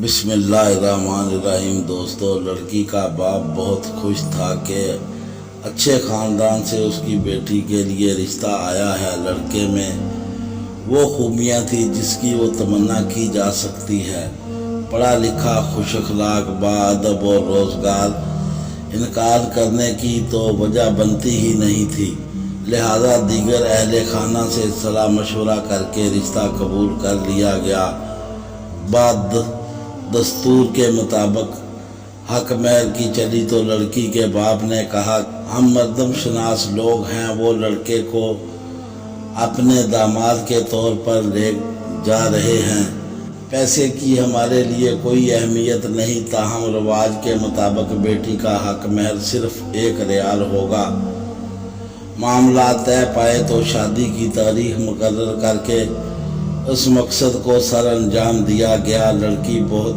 بسم اللہ الرحمن الرحیم۔ دوستو، لڑکی کا باپ بہت خوش تھا کہ اچھے خاندان سے اس کی بیٹی کے لیے رشتہ آیا ہے۔ لڑکے میں وہ خوبیاں تھیں جس کی وہ تمنا کی جا سکتی ہے۔ پڑھا لکھا، خوش اخلاق، باادب اور روزگار۔ انکار کرنے کی تو وجہ بنتی ہی نہیں تھی، لہذا دیگر اہل خانہ سے صلاح مشورہ کر کے رشتہ قبول کر لیا گیا۔ بعد دستور کے مطابق حق مہر کی چلی تو لڑکی کے باپ نے کہا، ہم مردم شناس لوگ ہیں، وہ لڑکے کو اپنے داماد کے طور پر لے جا رہے ہیں۔ پیسے کی ہمارے لیے کوئی اہمیت نہیں، تاہم رواج کے مطابق بیٹی کا حق مہر صرف 1 ریال ہوگا۔ معاملات طے پائے تو شادی کی تاریخ مقرر کر کے اس مقصد کو سر انجام دیا گیا۔ لڑکی بہت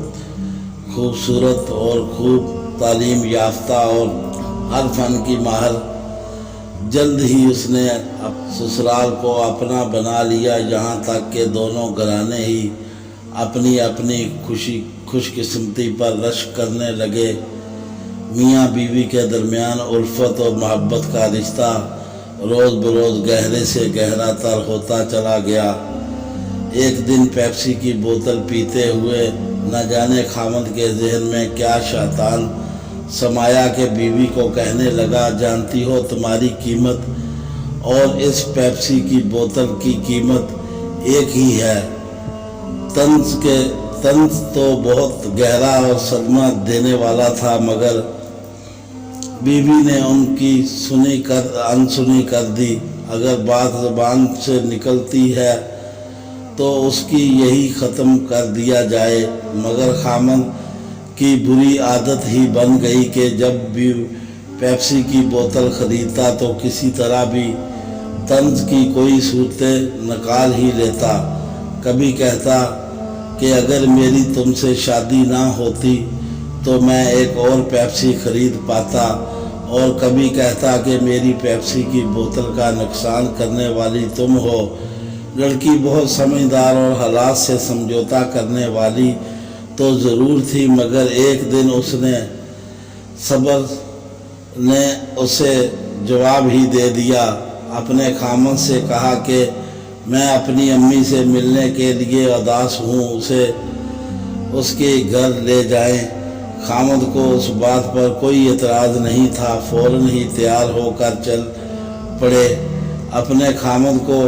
خوبصورت اور خوب تعلیم یافتہ اور ہر فن کی ماہر۔ جلد ہی اس نے سسرال کو اپنا بنا لیا، یہاں تک کہ دونوں گھرانے ہی اپنی اپنی خوش قسمتی پر رشک کرنے لگے۔ میاں بیوی کے درمیان الفت اور محبت کا رشتہ روز بروز گہرے سے گہرا تر ہوتا چلا گیا۔ ایک دن پیپسی کی بوتل پیتے ہوئے نہ جانے خاوند کے ذہن میں کیا شیطان سمایا کہ بیوی کو کہنے لگا، جانتی ہو تمہاری قیمت اور اس پیپسی کی بوتل کی قیمت ایک ہی ہے۔ طنز تو بہت گہرا اور صدمہ دینے والا تھا، مگر بیوی نے ان کی انسنی کر دی۔ اگر بات زبان سے نکلتی ہے تو اس کی یہی ختم کر دیا جائے، مگر خامن کی بری عادت ہی بن گئی کہ جب بھی پیپسی کی بوتل خریدتا تو کسی طرح بھی طنز کی کوئی صورتیں نکال ہی لیتا۔ کبھی کہتا کہ اگر میری تم سے شادی نہ ہوتی تو میں ایک اور پیپسی خرید پاتا، اور کبھی کہتا کہ میری پیپسی کی بوتل کا نقصان کرنے والی تم ہو۔ لڑکی بہت سمجھدار اور حالات سے سمجھوتا کرنے والی تو ضرور تھی، مگر ایک دن اس نے صبر نے اسے جواب ہی دے دیا۔ اپنے خامن سے کہا کہ میں اپنی امی سے ملنے کے لیے اداس ہوں، اسے اس کے گھر لے جائیں۔ خامد کو اس بات پر کوئی اعتراض نہیں تھا، فوراً ہی تیار ہو کر چل پڑے۔ اپنے خامد کو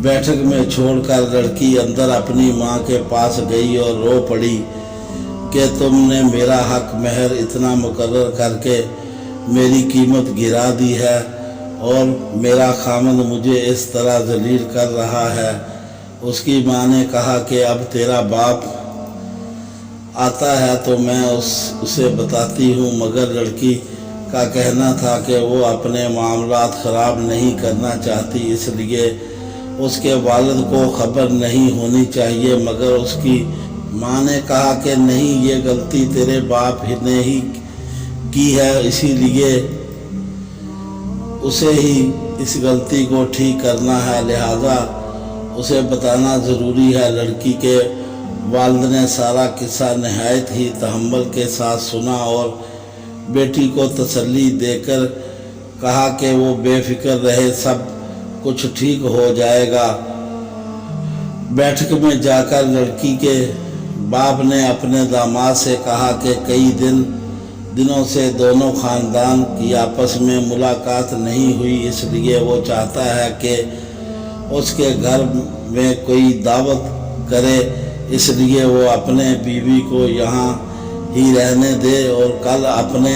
بیٹھک میں چھوڑ کر لڑکی اندر اپنی ماں کے پاس گئی اور رو پڑی کہ تم نے میرا حق مہر اتنا مقرر کر کے میری قیمت گرا دی ہے اور میرا خامد مجھے اس طرح ذلیل کر رہا ہے۔ اس کی ماں نے کہا کہ اب تیرا باپ آتا ہے تو میں اسے بتاتی ہوں، مگر لڑکی کا کہنا تھا کہ وہ اپنے معاملات خراب نہیں کرنا چاہتی، اس لیے اس کے والد کو خبر نہیں ہونی چاہیے۔ مگر اس کی ماں نے کہا کہ نہیں، یہ غلطی تیرے باپ نے ہی کی ہے، اسی لیے اسے ہی اس غلطی کو ٹھیک کرنا ہے، لہذا اسے بتانا ضروری ہے۔ لڑکی کے والد نے سارا قصہ نہایت ہی تحمل کے ساتھ سنا اور بیٹی کو تسلی دے کر کہا کہ وہ بے فکر رہے، سب کچھ ٹھیک ہو جائے گا۔ بیٹھک میں جا کر لڑکی کے باپ نے اپنے داماد سے کہا کہ کئی دنوں سے دونوں خاندان کی آپس میں ملاقات نہیں ہوئی، اس لیے وہ چاہتا ہے کہ اس کے گھر میں کوئی دعوت کرے، اس لیے وہ اپنے بیوی کو یہاں ہی رہنے دے اور کل اپنے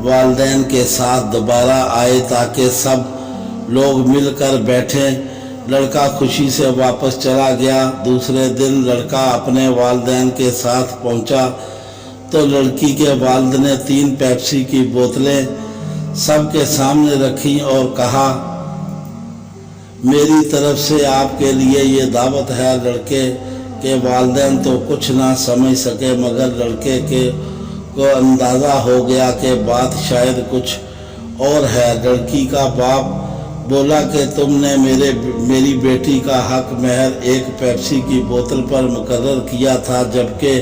والدین کے ساتھ دوبارہ آئے تاکہ سب لوگ مل کر بیٹھیں۔ لڑکا خوشی سے واپس چلا گیا۔ دوسرے دن لڑکا اپنے والدین کے ساتھ پہنچا تو لڑکی کے والد نے 3 پیپسی کی بوتلیں سب کے سامنے رکھیں اور کہا، میری طرف سے آپ کے لیے یہ دعوت ہے۔ لڑکے کے والدین تو کچھ نہ سمجھ سکے، مگر لڑکے کو اندازہ ہو گیا کہ بات شاید کچھ اور ہے۔ لڑکی کا باپ بولا کہ تم نے میری بیٹی کا حق مہر 1 پیپسی کی بوتل پر مقرر کیا تھا، جبکہ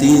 3